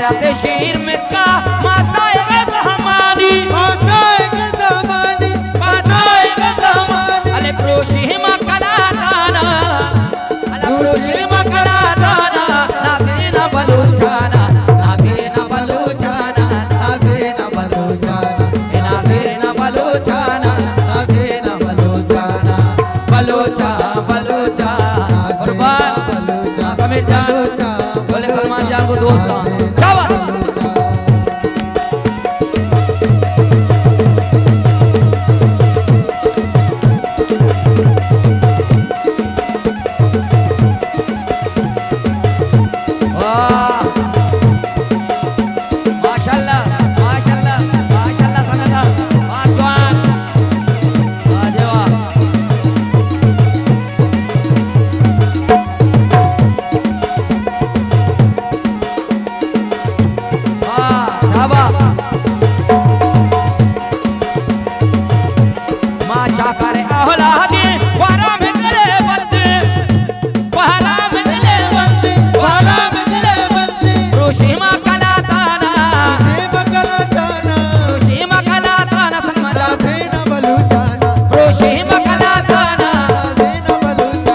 गैरत शीर में का मासाए ज़मानी अले प्रोशी मकला दाना नाज़ीना बलूचाना बलूचा समीर जान बोले सलमान जान को दोस्त